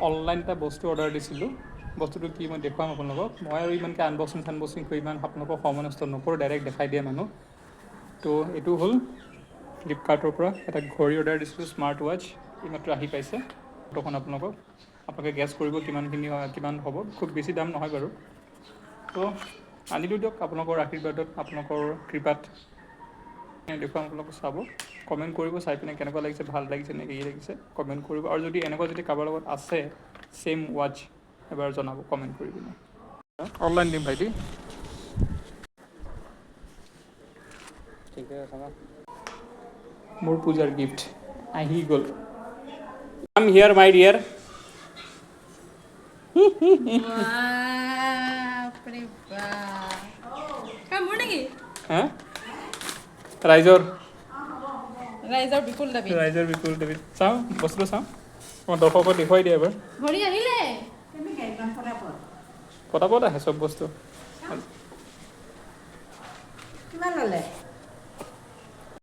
online এটা বস্তু order দিছিলোঁ বস্তুটো কি মই দেখুৱাম আপোনালোকক মই আৰু ইমানকৈ আনবক্সিং কৰি ইমান আপোনালোকক সময় নষ্ট নকৰোঁ ডাইৰেক্ট দেখাই দিয়ে মানুহ তো এইটো হ'ল ফ্লিপকাৰ্টৰ পৰা এটা ঘড়ী অৰ্ডাৰ দিছিলোঁ স্মাৰ্ট ৱাটচ এইমাত্ৰ আহি পাইছে ফটোখন আপোনালোকে গেছ কৰিব কিমান হ'ব খুব বেছি দাম নহয় বাৰু তো আনিলোঁ দিয়ক আপোনালোকৰ আশীৰ্বাদত আপোনালোকৰ কৃপাত দেখুৱাম আপোনালোকে চাব কমেণ্ট কৰিব চাই পিনে কেনেকুৱা লাগিছে ভাল লাগিছে নে কি লাগিছে কমেণ্ট কৰিব আৰু যদি এনেকুৱা যদি কাৰোবাৰ লগত আছে ছেম ৱাটচ এবাৰ জনাব কমেণ্ট কৰি পিনে অনলাইন দিম ভাইটি ঠিকে আছে মোৰ পূজাৰ গিফ্ট আহি গ'ল কাম হিয়াৰ মাই ডিয়াৰ বাপৰে বাপ কামোৰ নেকি হা ৰাইজৰ বিপুল দাবী চাওঁ বস্তুটো চাওঁ মই দৰ্শকক দেখুৱাই দিয়ে এবাৰ ঘড়ী আহিলে পটাপট আহে চব বস্তু কিমান ল'লে